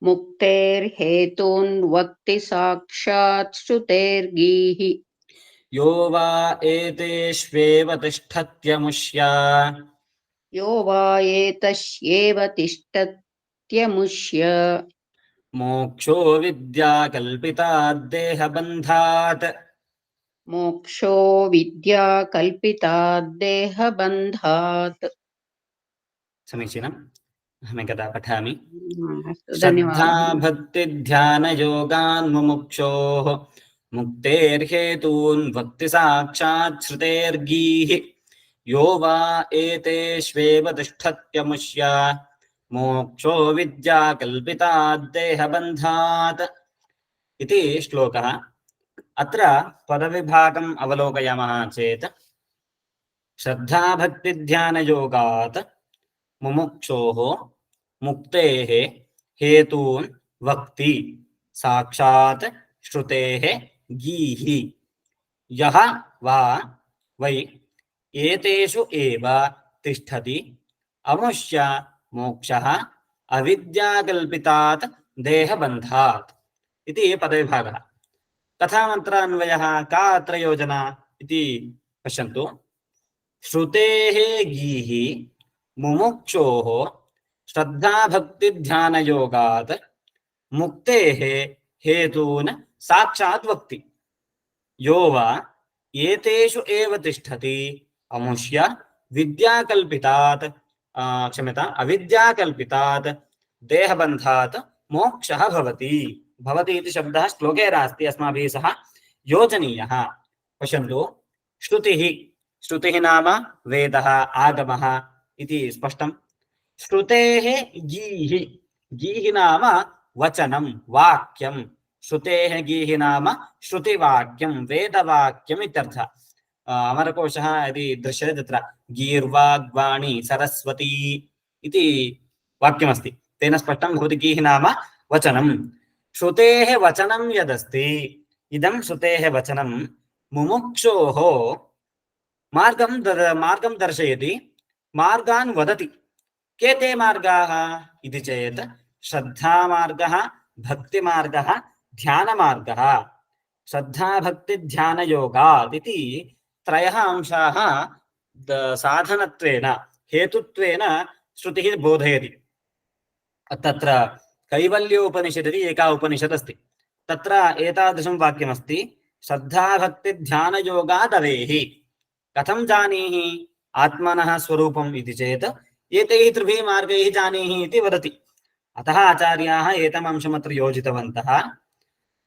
मुक्तेर्हेतून् वक्ति साक्षात् श्रुतेर्गीः यो वा एतेष्वेव तिष्ठत्यमुष्या यो वा एतस्येव तिष्ठत्यमुष्य मोक्षो विद्याकल्पितात् देहबन्धात् मोक्षो विद्या कल्पितात् देहबन्धात्। समीचीनम्। अहमेकदा पठामि। अस्तु, श्रद्धा धन्यवादः। भक्तिध्यानयोगान् मुमुक्षोः मुक्तेर्हेतून् भक्ति साक्षात् श्रुतेर्गीः यो वा एतेष्वेव तिष्ठत्यमुष्य मोक्षो विद्याकल्पितात् देहबन्धात् इति श्लोकः। अत्र पदविभागम् अवलोकयामः चेत् श्रद्धाभक्तिध्यानयोगात् मुमुक्षोः मुक्तेः हेतून् वक्ति साक्षात् श्रुतेः गीः यः वा वै एतेषु एव तिष्ठति अमुष्य मोक्षः अविद्याकल्पितात् देहबन्धात् इति पदविभागः। कथामन्त्रान्वयः का अत्र योजना इति पश्यन्तु। श्रुतेः गीः मुमुक्षोः श्रद्धाभक्तिध्यानयोगात् मुक्तेः हेतून् साक्षात् वक्ति यो वा एतेषु एव तिष्ठति अमुष्य विद्याकल्पितात् अविद्याकल्पितात् देहबन्धात् मोक्षः भवति इति शब्दः श्लोके नास्ति, अस्माभिः सह योजनीयः। पश्यन्तु, श्रुतिः नाम वेदः आगमः इति स्पष्टं। श्रुतेः गीः नाम वचनं वाक्यं। श्रुतेः गीः नाम श्रुतिवाक्यं वेदवाक्यम् इत्यर्थः। अमरकोशः यदि दृश्यते तत्र गीर्वाग्वाणी सरस्वती इति वाक्यमस्ति, तेन स्पष्टं भवति गीः नाम वचनं। श्रुतेः वचनं यदस्ति इदं श्रुतेः वचनं मुमुक्षोः मार्गं दर्शयति, मार्गान् वदति। के ते मार्गाः इति चेत् श्रद्धामार्गः, भक्तिमार्गः, ध्यानमार्गः। श्रद्धाभक्तिध्यानयोगात् इति त्रयः अंशाः साधनत्वेन हेतुत्वेन श्रुतिः बोधयति। तत्र कैवल्योपनिषदि एका उपनिषदस्ति, तत्र एतादृशं वाक्यमस्ति, श्रद्धाभक्तिध्यानयोगादवेः। कथं जानीहि आत्मनः स्वरूपम् इति चेत् एतैः त्रिभिः मार्गैः जानीहि इति वदति। अतः आचार्याः एतम् अंशमत्र योजितवन्तः।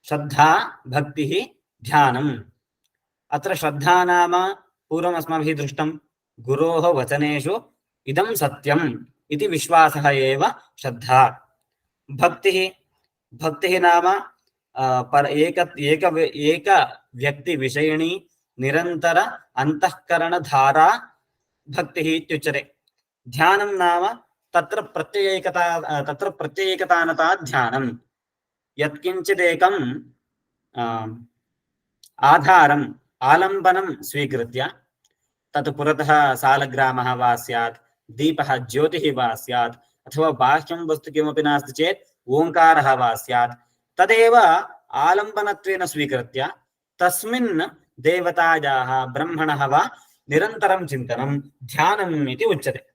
श्रद्धा भक्तिः ध्यानम्। अत्र श्रद्धा नाम पूर्वम् अस्माभिः दृष्टं गुरोः वचनेषु इदं सत्यम् इति विश्वासः एव श्रद्धा। भक्तिः नाम एक व्यक्ति विषयिणी निरंतर अंतःकरणधारा भक्तिः इत्युच्यते। ध्यानं नाम तत्र प्रत्ययैकतानता ध्यानं। यत्किञ्चिदेकं आधारम् आलम्बनं स्वीकृत्य तत् पुरतः सालग्रामः वा स्यात्, दीपः ज्योतिः वा स्यात्, अथवा बाह्यं वस्तु किमपि नास्ति चेत् ओङ्कारः वा स्यात्, तदेव आलम्बनत्वेन स्वीकृत्य तस्मिन् देवतायाः ब्रह्मणः वा निरन्तरं चिन्तनं ध्यानम् इति उच्यते।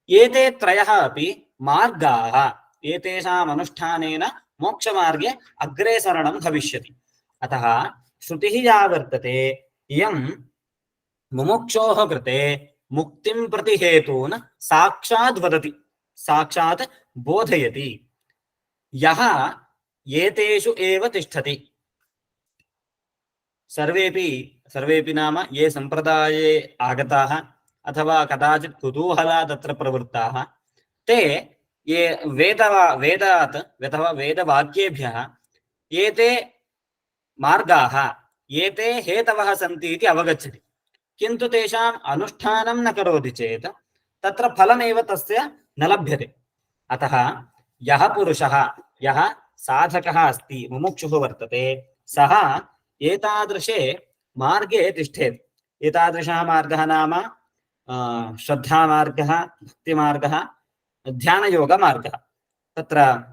एते त्रयः अपि मार्गाः। एतेषाम् अनुष्ठानेन मोक्षमार्गे अग्रेसरणं भविष्यति। अतः श्रुतिः या वर्तते इयं मुमुक्षोः कृते मुक्तिं प्रति हेतून् साक्षात् वदति, साक्षात् बोधयति। यः एतेषु एव तिष्ठति। सर्वेपि नाम ये संप्रदाये आगताः अथवा कदाचित् कुतूहला तत्र प्रवृत्ताः, ते ये वेदात् अथवा वेदवाक्येभ्यः एते मार्गाः, एते हेतवः सन्ति इति अवगच्छति। किन्तु तेषाम् अनुष्ठानं न करोति चेत् तत्र फलमेव तस्य न लभ्यते। अतः यः पुरुषः, यः साधकः अस्ति, मुमुक्षुः वर्तते, सः एतादृशे मार्गे तिष्ठेत्। एतादृशः मार्गः नाम श्रद्धामार्गः, भक्तिमार्गः, ध्यानयोगमार्गः। तत्र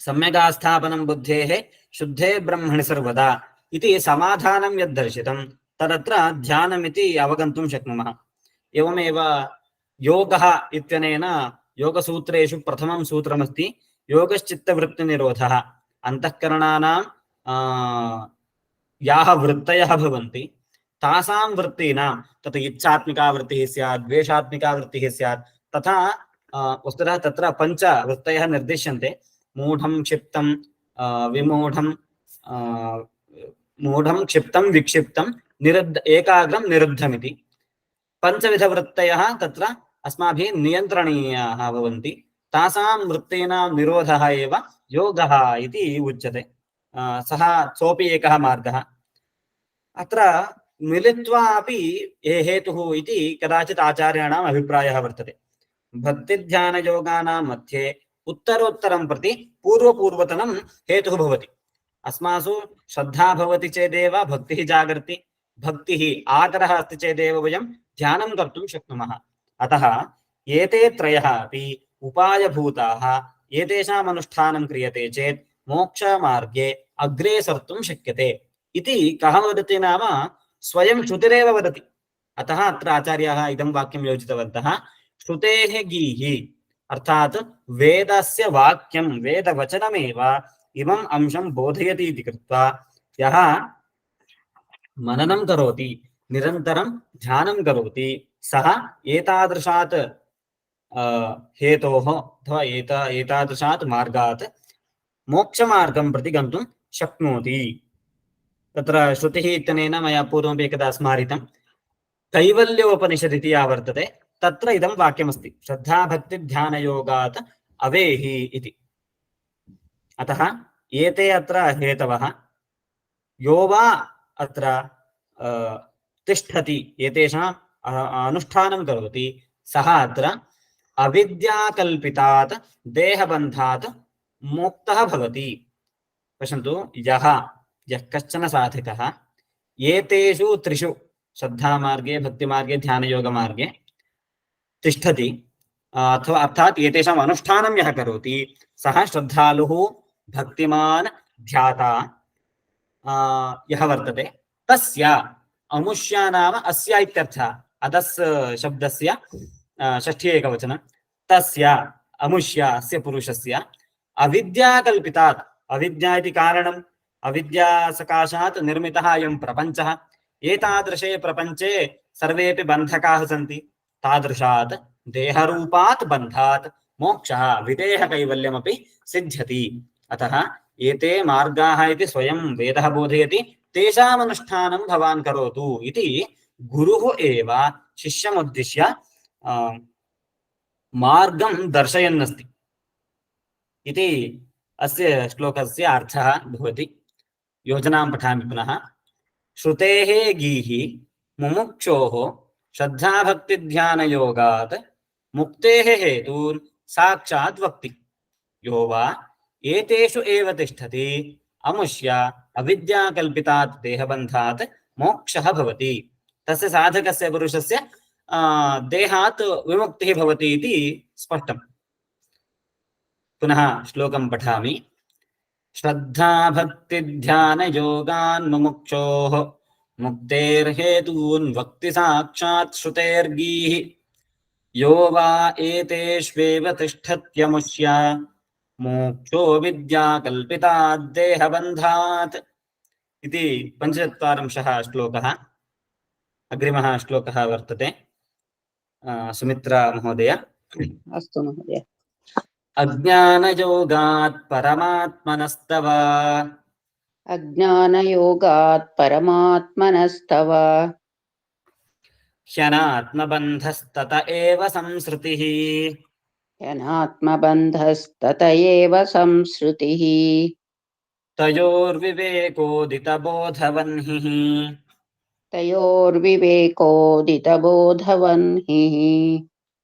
सम्यगास्थापनं बुद्धेः शुद्धे ब्रह्मणि सर्वदा इति समाधानं यद्दर्शितं तदत्र ध्यानमिति अवगन्तुं शक्नुमः। एवमेव योगः इत्यनेन योगसूत्रेषु प्रथमं सूत्रमस्ति योगश्चित्तवृत्तिनिरोधः। अन्तःकरणानां याः वृत्तयः भवन्ति तासां वृत्तीनां, तत् इच्छात्मिका वृत्तिः स्यात्, द्वेषात्मिका वृत्तिः स्यात्, तथा वस्तुतः तत्र पञ्च वृत्तयः निर्दिश्यन्ते। मूढं क्षिप्तं विमूढं, मूढं क्षिप्तं विक्षिप्तं एकाग्रं निरुद्धमिति पञ्चविधवृत्तयः तत्र अस्माभिः नियन्त्रणीयाः भवन्ति। तासां वृत्तीनां निरोधः एव योगः इति उच्यते। सः सोऽपि एकः मार्गः। अत्र मिलित्वा अपि हेतुः इति कदाचित् आचार्याणाम् अभिप्रायः वर्तते। भक्तिध्यानयोगानां मध्ये उत्तरोत्तरं प्रति पूर्वपूर्वतनं हेतुः भवति। अस्मासु श्रद्धा भवति चेदेव भक्तिः जागर्ति, भक्तिः आदरः अस्ति चेदेव वयं ध्यानं कर्तुं शक्नुमः। अतः एते त्रयः अपि उपायभूताः। एतेषाम् अनुष्ठानं क्रियते चेत् मोक्षमार्गे अग्रे सर्तुं शक्यते इति कः वदति नाम स्वयं श्रुतिरेव वदति। अतः अत्र आचार्याः इदं वाक्यं योजितवन्तः, श्रुतेः गीः अर्थात् वेदस्य वाक्यं, वेदवचनमेव इमम् अंशं बोधयति इति कृत्वा यः मननं करोति, निरन्तरं ध्यानं करोति, सः एतादृशात् हेतोः अथवा एतादृशात् मार्गात् मोक्षमार्गं प्रति गन्तुं शक्नोति। तत्र श्रुतिः इत्यनेन मया पूर्वमपि एकदा स्मारितं, कैवल्योपनिषदिति या वर्तते तत्र इदं वाक्यमस्ति, श्रद्धाभक्तिध्यानयोगात् अवेहि इति। अतः एते अत्र हेतवः। यो वा अत्र तिष्ठति, एतेषाम् अनुष्ठानं करोति, सः अत्र अविद्याकल्पितात् देहबन्धात् मुक्तः भवति। पश्यन्तु, यः कश्चन साधकः एतेषु त्रिषु श्रद्धामार्गे, भक्तिमार्गे, ध्यानयोगमार्गे तिष्ठति, अथवा अर्थात् एतेषाम् अनुष्ठानं यः करोति, सः श्रद्धालुः, भक्तिमान्, ध्याता यः वर्तते, तस्य अमुष्या नाम अस्य इत्यर्थः, अदस् शब्दस्य षष्ठी एकवचनं, तस्य अमुष्या अस्य पुरुषस्य अविद्याकल्पितात्, अविद्या इति कारणम्, अविद्यासकाशात् निर्मितः अयं प्रपञ्चः, एतादृशे प्रपञ्चे सर्वेपि बन्धकाः सन्ति, तादृशात् देहरूपात् बन्धात् मोक्षः, विदेहकैवल्यमपि सिद्ध्यति। अतः एते मार्गाः इति स्वयं वेदः बोधयति, तेषाम् अनुष्ठानं भवान् करोतु इति गुरुः एव शिष्यमुद्दिश्य मार्गं दर्शयन्नस्ति इति अस्य श्लोकस्य अर्थः भवति। योजनां पठामि पुनः। श्रुतेः गीः मुमुक्षोः श्रद्धाभक्तिध्यानयोगात् मुक्तेः हेतून् साक्षात् वक्ति। यो वा एतेषु एव तिष्ठति अमुष्य अविद्याकल्पितात् देहबन्धात् मोक्षः भवति। तस्य साधकस्य पुरुषस्य देहात् विमुक्तिः भवति इति स्पष्टम्। पुनः श्लोकं पठामि। श्रद्धाभक्तिध्यानयोगान् मुमुक्षोः मुक्तेर्हेतून् वक्ति साक्षात् श्रुतेर्गीः। यो वा एतेष्वेव तिष्ठत्यमुष्य मोक्षो विद्याकल्पितात् देहबन्धात्। इति 45 श्लोकः। अग्रिमः श्लोकः वर्तते सुमित्रा महोदय। अस्तु महोदय। अज्ञानयोगात् परमात्मनस्तव अज्ञानयोगात् परमात्मनस्तव ह्यनात्मबन्धस्तत एव संसृतिः यनात्मबन्धस्तत एव संसृतिः तयोर्विवेकोदितबोधवह्निः तयोर्विवेकोदितबोधवह्निः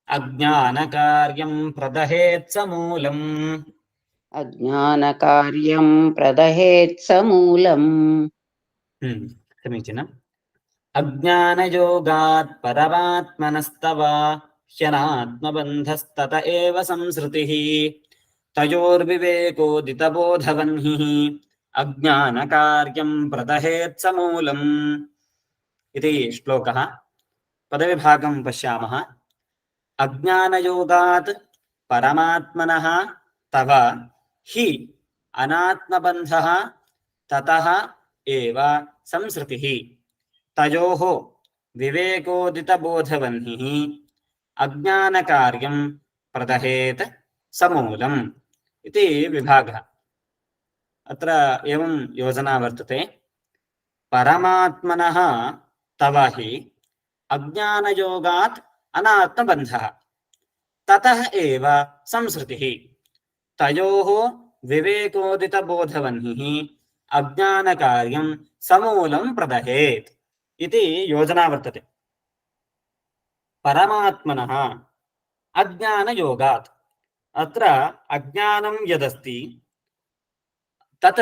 अज्ञानकार्यं प्रदहेत्समूलम्। अज्ञानकार्यं प्रदहेत्समूलम्। समीचीनम्। अज्ञानयोगात् परमात्मनस्तव ह्यनात्मबन्धस्तत एव संसृतिः तयोर्विवेकोदितबोधवह्निः अज्ञानकार्यं प्रदहेत्समूलम् इति श्लोकः। पदविभागं पश्यामः। अज्ञानयोगात् परमात्मनः तव हि अनात्मबन्धः ततः एव संसृतिः तयोः विवेकोदितबोधवह्निः अज्ञानकार्यं प्रदहेत् समूलम् इति विभागः। अत्र एवं योजना वर्तते। परमात्मनः तव हि अज्ञानयोगात् अनात्मबन्धः ततः एव संसृतिः तयोः विवेकोदितबोधवह्निः अज्ञानकार्यं समूलं प्रदहेत् इति योजना वर्तते। परमात्मनः अज्ञानयोगात् अत्र अज्ञानं यदस्ति तत्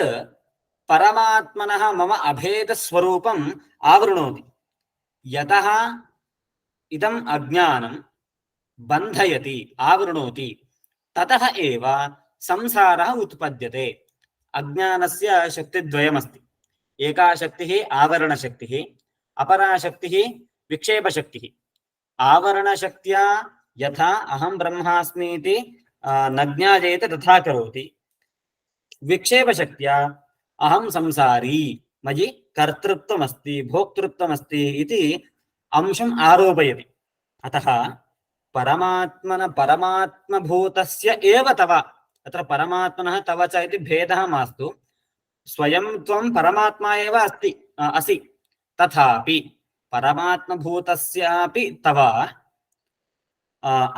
परमात्मनः मम अभेदस्वरूपम् आवृणोति। यतः इदम् अज्ञानं बन्धयति आवृणोति ततः एव संसारः उत्पद्यते। अज्ञानस्य शक्तिद्वयमस्ति। एका शक्तिः आवरणशक्तिः, अपरा शक्तिः विक्षेपशक्तिः। आवरणशक्त्या यथा अहं ब्रह्मास्मि इति न ज्ञायेत तथा करोति। विक्षेपशक्त्या अहं संसारी, मयि कर्तृत्वमस्ति भोक्तृत्वमस्ति इति अंशम् आरोपयति। अतः परमात्मभूतस्य एव तव, अत्र परमात्मनः तव च इति भेदः मास्तु। स्वयं त्वं परमात्मा एव असि, तथापि परमात्मभूतस्यापि तव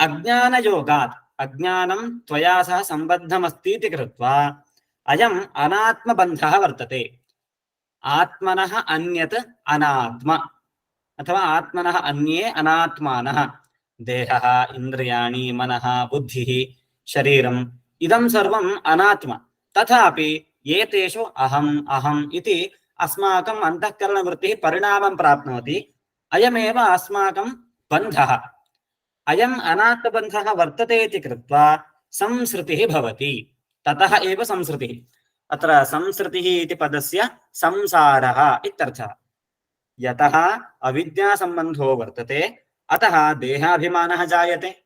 अज्ञानयोगात्, अज्ञानं त्वया सह सम्बद्धमस्ति इति कृत्वा अयम् अनात्मबन्धः वर्तते। आत्मनः अन्यत् अनात्म, अथवा आत्मनः अन्ये अनात्मानः। देहः, इन्द्रियाणि, मनः, बुद्धिः, शरीरम् इदं सर्वम् अनात्म। तथापि एतेषु अहम् अहम् इति अस्माकम् अन्तःकरणवृत्तिः परिणामं प्राप्नोति। अयमेव अस्माकं बन्धः। अयम् अनात्मबन्धः वर्तते इति कृत्वा संसृतिः भवति। ततः एव संसृतिः। अत्र संसृतिः इति पदस्य संसारः इत्यर्थः। यतः अविद्यासम्बन्धो वर्तते अतः देहाभिमानः जायते।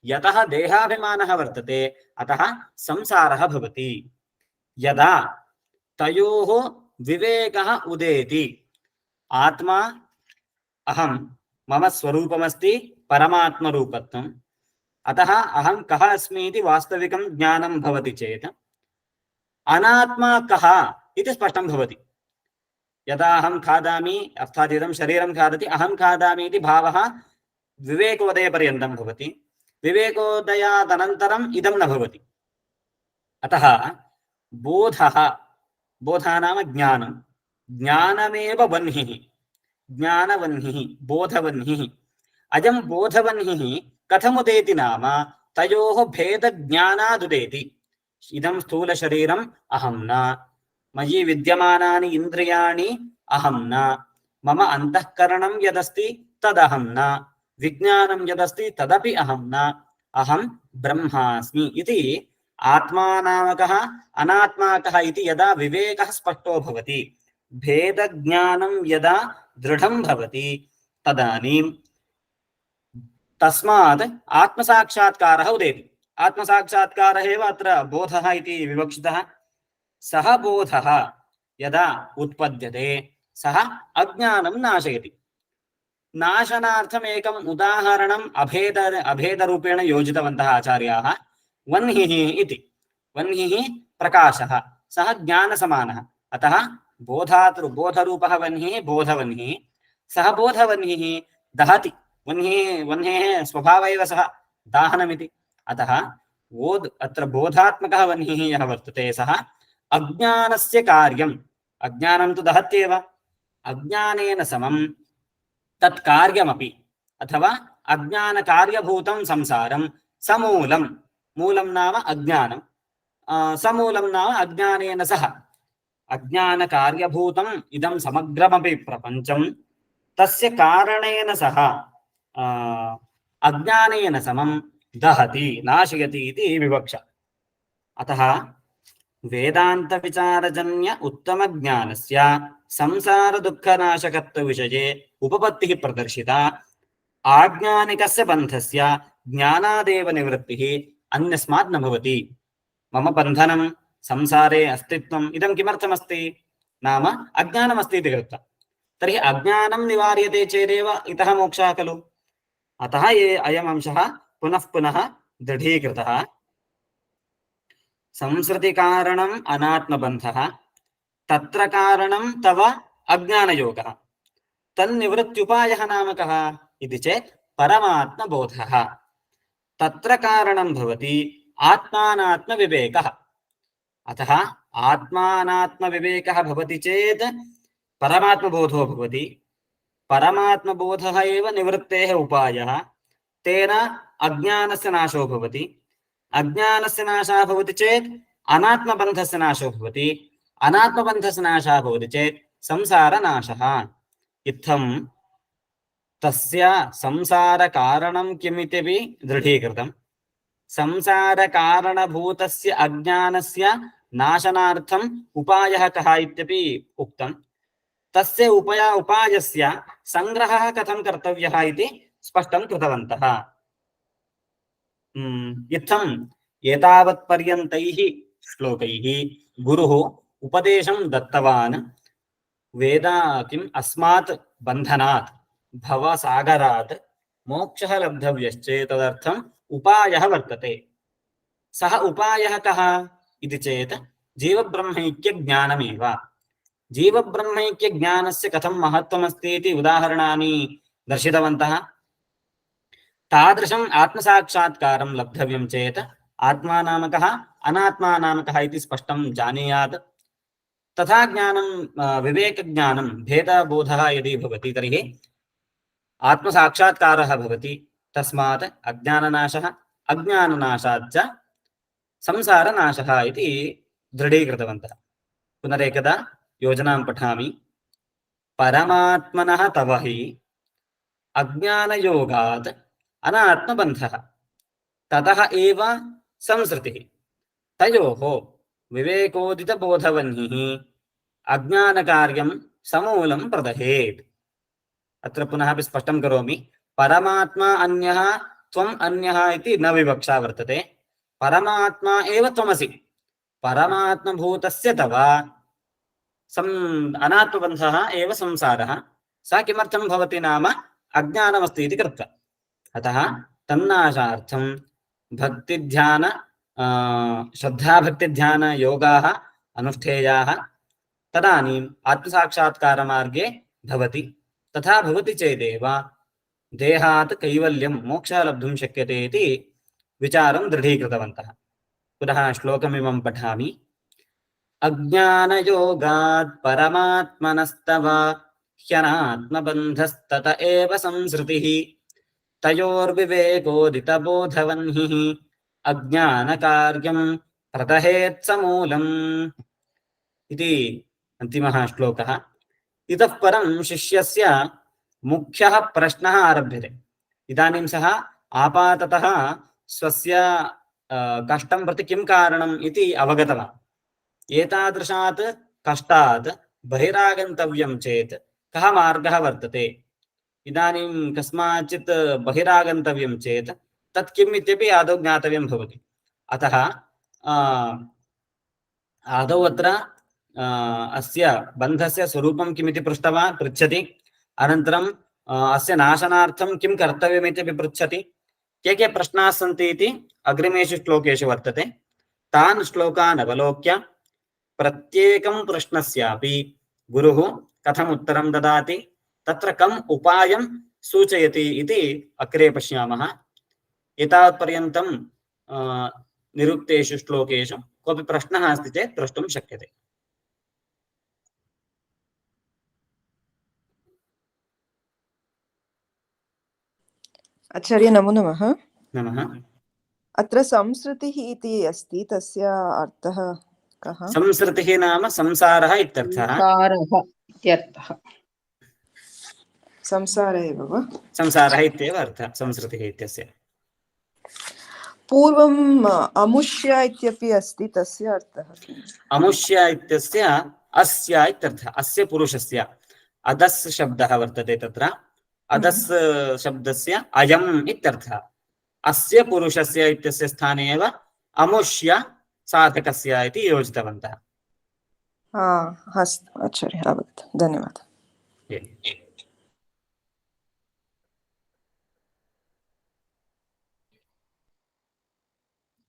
यतः देहाभिमानः वर्तते अतः संसारः भवति। यदा तयोः विवेकः उदेति, आत्मा अहं मम स्वरूपमस्ति परमात्मरूपत्वम्, अतः अहं कः अस्मि इति वास्तविकं ज्ञानं भवति चेत् अनात्मा कः इति स्पष्टं भवति। यदा अहं खादामि अर्थात् इदं शरीरं खादति, अहं खादामि इति भावः विवेकोदयपर्यन्तं भवति। विवेकोदयादनन्तरम् इदं न भवति। अतः बोधः, बोधः नाम ज्ञानं, ज्ञानमेव वह्निः, ज्ञानवह्निः, बोधवह्निः। अयं बोधवह्निः कथमुदेति नाम तयोः भेदज्ञानादुदेति। इदं स्थूलशरीरम् अहं न, मयि विद्यमानानि इन्द्रियाणि अहं न, मम अन्तःकरणं यदस्ति तदहं न, विज्ञानं यदस्ति तदपि अहं न, अहं ब्रह्मास्मि इति आत्मानामकः अनात्माकः इति यदा विवेकः स्पष्टो भवति, भेदज्ञानं यदा दृढं भवति, तदानीं तस्मात् आत्मसाक्षात्कारः उदेति। आत्मसाक्षात्कारः एव अत्र बोधः इति विवक्षितः। सः बोधः यदा उत्पद्यते सः अज्ञानं नाशयति। नाशनार्थम् एकम् उदाहरणम् अभेदरूपेण योजितवन्तः आचार्याः। वह्निः इति। वह्निः प्रकाशः, सः ज्ञानसमानः। अतः बोधरूपः वह्निः बोधवह्निः, सः बोधवह्निः दहति। वह्नेः स्वभावः एव सः दाहनमिति। अतः अत्र बोधात्मकः वह्निः यः वर्तते सः अज्ञानस्य कार्यम्, अज्ञानं तु दहत्येव, अज्ञानेन समं तत्कार्यमपि अथवा अज्ञानकार्यभूतं संसारं समूलं, मूलं नाम अज्ञानं, समूलं नाम अज्ञानेन सह, अज्ञानकार्यभूतम् इदं समग्रमपि प्रपञ्चं तस्य कारणेन सह अज्ञानेन समं दहति नाशयति इति विवक्षा। अतः वेदान्तविचारजन्य उत्तमज्ञानस्य संसारदुःखनाशकत्वविषये उपपत्तिः प्रदर्शिता। आज्ञानिकस्य बन्धस्य ज्ञानादेव निवृत्तिः अन्यस्मात् न भवति। मम बन्धनं संसारे अस्तित्वम् इदं किमर्थमस्ति नाम अज्ञानमस्ति इति कृत्वा। तर्हि अज्ञानं निवार्यते चेदेव इतः मोक्षः खलु। अतः अयम् अंशः पुनः पुनः दृढीकृतः। संसृतिकारणम् अनात्मबन्धः, तत्र कारणं तव अज्ञानयोगः, तन्निवृत्त्युपायः नाम कः इति चेत् परमात्मबोधः। तत्र कारणं भवति आत्मानात्मविवेकः। अतः आत्मानात्मविवेकः भवति चेत् परमात्मबोधो भवति। परमात्मबोधः एव निवृत्तेः उपायः। तेन अज्ञानस्य नाशो भवति। अज्ञानस्य नाशः भवति चेत् अनात्मबन्धस्य नाशो भवति। अनात्मबन्धस्य नाशः भवति चेत् संसारनाशः। इत्थं तस्य संसारकारणं किमित्यपि दृढीकृतं। संसारकारणभूतस्य अज्ञानस्य नाशनार्थम् उपायः कः इत्यपि उक्तं। तस्य उपायस्य संग्रहः कथं कर्तव्यः इति स्पष्टं कृतवन्तः। इत्थम् एतावत्पर्यन्तैः श्लोकैः गुरुः उपदेशं दत्तवान्। अस्मात् बन्धनात् भवसागरात् मोक्षः लब्धव्यश्चेत् तदर्थम् उपायः वर्तते। सः उपायः कः इति चेत् जीवब्रह्मैक्यज्ञानमेव। जीवब्रह्मैक्यज्ञानस्य कथं महत्त्वमस्ति इति उदाहरणानि दर्शितवन्तः। तादृशम् आत्मसाक्षात्कारं लब्धव्यं चेत् आत्मा नाम कः अनात्मा नाम कः इति स्पष्टं जानीयात्। तथा ज्ञानं विवेकज्ञानं भेदबोधः यदि भवति तर्हि आत्मसाक्षात्कारः भवति। तस्मात् अज्ञाननाशः, अज्ञाननाशाच्च संसारनाशः इति दृढीकृतवन्तः। पुनरेकदा योजनां पठामि। परमात्मनः तव हि अज्ञानयोगात् अनात्मबन्धः, ततः एव संसृतिः। तयोः विवेकोदितबोधवह्निः अज्ञानकार्यं समूलं प्रदहेत्। अत्र पुनः अपि स्पष्टं करोमि। परमात्मा अन्यः, त्वम् अन्यः इति न विवक्षा वर्तते। परमात्मा एव त्वमसि। परमात्मभूतस्य तव अनात्मबन्धः एव संसारः। सा किमर्थं भवति नाम अज्ञानमस्ति इति कृत्वा। अतः तन्नाशार्थं भक्तिध्यान श्रद्धाभक्तिध्यानयोगाः अनुष्ठेयाः। तदानीम् आत्मसाक्षात्कारमार्गे भवति। तथा भवति चेदेव देहात् कैवल्यं मोक्षः लब्धुं शक्यते इति विचारं दृढीकृतवन्तः। पुनः श्लोकमिमं पठामि। अज्ञानयोगात् परमात्मनस्तव ह्यनात्मबन्धस्तत एव संसृतिः। तयोर्विवेकोदितबोधवह्निः अज्ञानकार्यं प्रदहेत् समूलम् इति अन्तिमः श्लोकः। इतः परं शिष्यस्य मुख्यः प्रश्नः आरभ्यते। इदानीं सः आपाततः स्वस्य कष्टं प्रति किं कारणम् इति अवगतवान्। एतादृशात् कष्टात् बहिरागन्तव्यं चेत् कः मार्गः वर्तते, इदानीं कस्माचित् बहिरागन्तव्यं चेत् तत् किम् इत्यपि आदौ ज्ञातव्यं भवति। अतः आदौ अत्र अस्य बन्धस्य स्वरूपं किमिति पृच्छति। अनन्तरं अस्य नाशनार्थं किं कर्तव्यमिति अपि पृच्छति। के प्रश्नाः सन्ति इति अग्रिमेषु श्लोकेषु वर्तते। तान् श्लोकान् अवलोक्य प्रत्येकं प्रश्नस्यापि गुरुः कथम् उत्तरं ददाति, तत्र कम् उपायं सूचयति इति अग्रे पश्यामः। एतावत्पर्यन्तं निरुक्तेषु श्लोकेषु कोऽपि प्रश्नः अस्ति चेत् प्रष्टुं शक्यते। आचार्य नमो नमः। नमः। अत्र संसृतिः इति अस्ति, तस्य अर्थः कः? संसृतिः नाम संसारः इत्यर्थः। संसारः इत्यर्थः। संसार एव वा? संसारः इत्येव अर्थः संसृतिः इत्यस्य। पूर्वम् अमुष्य इत्यपि अस्ति, तस्य अर्थः किम्? अमुष्य इत्यस्य अस्य इत्यर्थः, अस्य पुरुषस्य। अदस् शब्दः वर्तते तत्र। अदस् शब्दस्य अयम् इत्यर्थः। अस्य पुरुषस्य इत्यस्य स्थाने एव अमुष्य साधकस्य इति योजितवन्तः। अस्तु आचार्य, अवगतम्, धन्यवादः।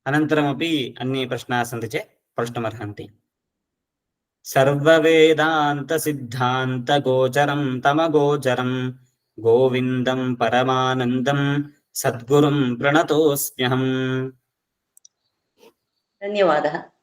अनन्तरमपि अन्ये प्रश्नाः सन्ति चेत् प्रष्टुमर्हन्ति। सर्ववेदान्तसिद्धान्तगोचरं तमगोचरं गोविन्दं परमानन्दं सद्गुरुं प्रणतोऽस्म्यहम्। धन्यवादः।